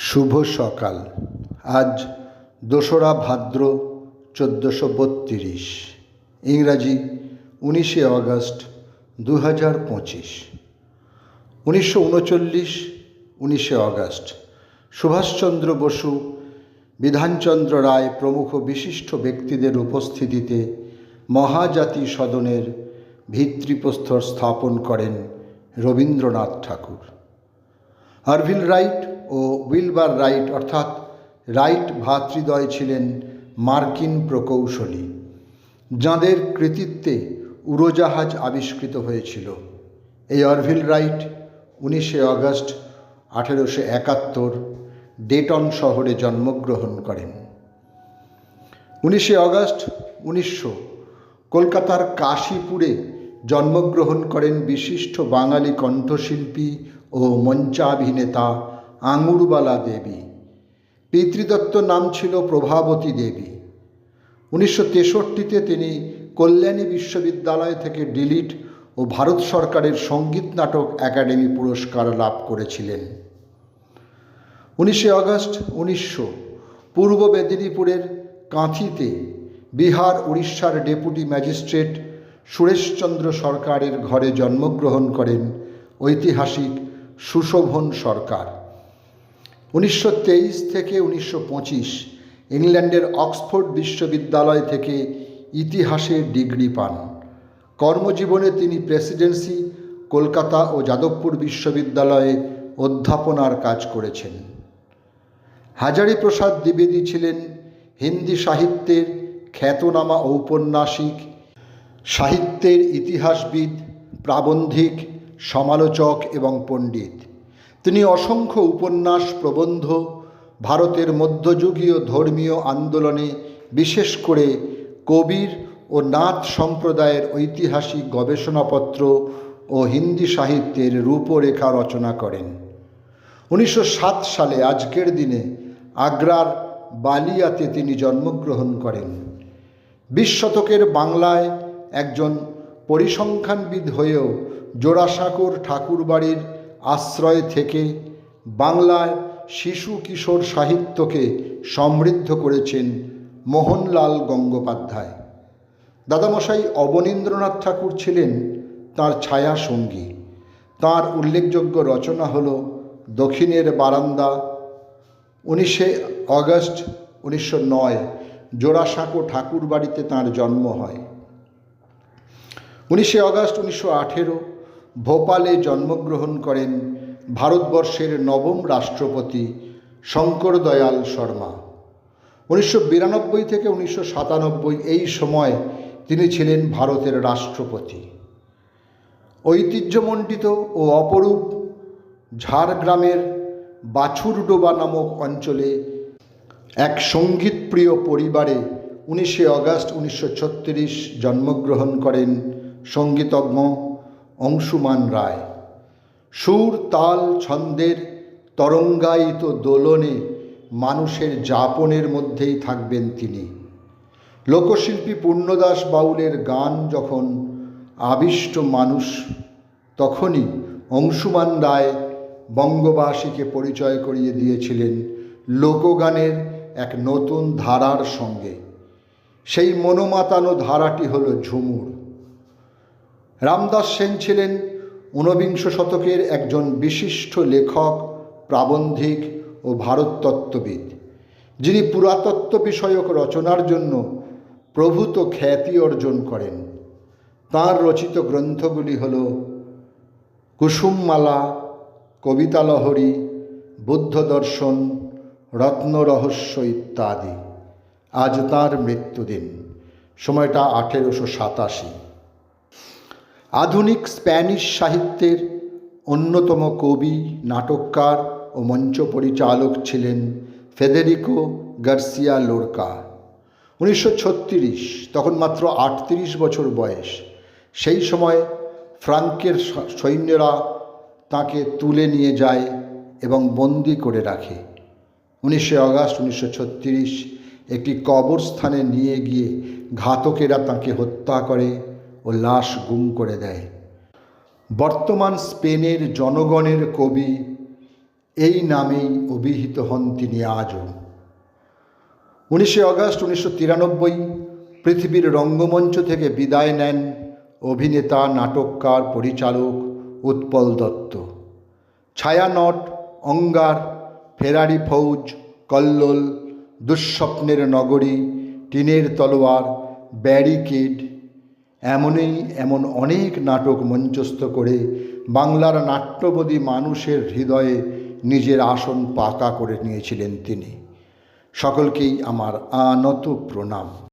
শুভ সকাল। আজ ২রা ভাদ্র ১৪৩২, ইংরাজি ১৯শে অগস্ট ২০২৫। ১৯৩৯ ১৯শে অগস্ট সুভাষচন্দ্র বসু, বিধানচন্দ্র রায় প্রমুখ বিশিষ্ট ব্যক্তিদের উপস্থিতিতে মহাজাতি সদনের ভিত্তিপ্রস্তর স্থাপন করেন রবীন্দ্রনাথ ঠাকুর। অরভিল রাইট ও উইলবার রাইট অর্থাৎ রাইট ভ্রাতৃদ্বয় ছিলেন মার্কিন প্রকৌশলী, যাঁদের কৃতিত্বে উড়োজাহাজ আবিষ্কৃত হয়েছিল। এই অরভিল রাইট ১৯শে অগস্ট ১৮৭১ ডেটন শহরে জন্মগ্রহণ করেন। ১৯শে অগস্ট ১৯০০ কলকাতার কাশীপুরে জন্মগ্রহণ করেন বিশিষ্ট বাঙালি কণ্ঠশিল্পী ও মঞ্চাভিনেতা আঙুরবালা দেবী। পিতৃদত্ত নাম ছিল প্রভাবতী দেবী। ১৯৬৩-তে তিনি কল্যাণী বিশ্ববিদ্যালয় থেকে ডিলিট ও ভারত সরকারের সঙ্গীত নাটক একাডেমি পুরস্কার লাভ করেছিলেন। ১৯শে অগস্ট ১৯০০ পূর্ব মেদিনীপুরের কাঁথিতে বিহার উড়িষ্যার ডেপুটি ম্যাজিস্ট্রেট সুরেশচন্দ্র সরকারের ঘরে জন্মগ্রহণ করেন ঐতিহাসিক সুশোভন সরকার। ১৯২৩ থেকে ১৯২৫ ইংল্যান্ডের অক্সফোর্ড বিশ্ববিদ্যালয় থেকে ইতিহাসে ডিগ্রি পান। কর্মজীবনে তিনি প্রেসিডেন্সি, কলকাতা ও যাদবপুর বিশ্ববিদ্যালয়ে অধ্যাপনার কাজ করেছেন। হাজারীপ্রসাদ দ্বিবেদী ছিলেন হিন্দি সাহিত্যের খ্যাতনামা ঔপন্যাসিক, সাহিত্যের ইতিহাসবিদ, প্রাবন্ধিক, সমালোচক এবং পণ্ডিত। তিনি অসংখ্য উপন্যাস, প্রবন্ধ, ভারতের মধ্যযুগীয় ধর্মীয় আন্দোলনে বিশেষ করে কবির ও নাথ সম্প্রদায়ের ঐতিহাসিক গবেষণাপত্র ও হিন্দি সাহিত্যের রূপরেখা রচনা করেন। ১৯০৭ সালে আজকের দিনে আগ্রার বালিয়াতে তিনি জন্মগ্রহণ করেন। ২০ শতকের বাংলায় একজন পরিসংখ্যানবিদ হয়েও জোড়াসাঁকোর ঠাকুরবাড়ির আশ্রয় থেকে বাংলায় শিশু কিশোর সাহিত্যকে সমৃদ্ধ করেছেন মোহনলাল গঙ্গোপাধ্যায়। দাদামশাই অবনীন্দ্রনাথ ঠাকুর ছিলেন তাঁর ছায়া সঙ্গী। তাঁর উল্লেখযোগ্য রচনা হল দক্ষিণের বারান্দা। ১৯শে অগস্ট ১৯০৯ জোড়াসাঁকো ঠাকুরবাড়িতে তাঁর জন্ম হয়। ১৯শে অগস্ট ১৯১৮ ভোপালে জন্মগ্রহণ করেন ভারতবর্ষের নবম রাষ্ট্রপতি শঙ্কর দয়াল শর্মা। ১৯৯২ থেকে ১৯৯৭ এই সময় তিনি ছিলেন ভারতের রাষ্ট্রপতি। ঐতিহ্যমণ্ডিত ও অপরূপ ঝাড়গ্রামের বাছুরডোবা নামক অঞ্চলে এক সঙ্গীতপ্রিয় পরিবারে ১৯শে অগস্ট ১৯৩৬ জন্মগ্রহণ করেন সঙ্গীতজ্ঞ অংশুমান রায়। সুর, তাল, ছন্দের তরঙ্গায়িত দোলনে মানুষের যাপনের মধ্যেই থাকবেন তিনি। লোকশিল্পী পূর্ণদাস বাউলের গান যখন আবিষ্ট মানুষ, তখনই অংশুমান রায় বঙ্গবাসীকে পরিচয় করিয়ে দিয়েছিলেন লোকগানের এক নতুন ধারার সঙ্গে। সেই মনোমাতানো ধারাটি হল ঝুমুর। রামদাস সেন ছিলেন ঊনবিংশ শতকের একজন বিশিষ্ট লেখক, প্রাবন্ধিক ও ভারততত্ত্ববিদ, যিনি পুরাতত্ত্ব বিষয়ক রচনার জন্য প্রভূত খ্যাতি অর্জন করেন। তাঁর রচিত গ্রন্থগুলি হল কুসুমমালা, কবিতালহরী, বুদ্ধ দর্শন, রত্নরহস্য ইত্যাদি। আজ তাঁর মৃত্যুদিন। সময়টা ১৮৮৭। আধুনিক স্প্যানিশ সাহিত্যের অন্যতম কবি, নাটককার ও মঞ্চ পরিচালক ছিলেন ফেদেরিকো গার্সিয়া লোরকা। ১৯৩৬, তখন মাত্র ৩৮ বছর বয়স। সেই সময় ফ্রাঙ্কের সৈন্যরা তাঁকে তুলে নিয়ে যায় এবং বন্দি করে রাখে। ১৯শে অগস্ট ১৯৩৬ একটি কবরস্থানে নিয়ে গিয়ে ঘাতকেরা তাঁকে হত্যা করে ও লাশ গুম করে দেয়। বর্তমান স্পেনের জনগণের কবি এই নামেই অভিহিত হন তিনি আজও। 19 আগস্ট 1993 পৃথিবীর রঙ্গমঞ্চ থেকে বিদায় নেন অভিনেতা, নাটককার, পরিচালক উৎপল দত্ত। ছায়ানট, অঙ্গার, ফেরারি ফৌজ, কল্লোল, দুঃস্বপ্নের নগরী, টিনের তলোয়ার, ব্যারিকেড এমন অনেক নাটক মঞ্চস্থ করে বাংলার নাট্যবাদী মানুষের হৃদয়ে নিজের আসন পাকা করে নিয়েছিলেন তিনি। সকলকেই আমার আনত প্রণাম।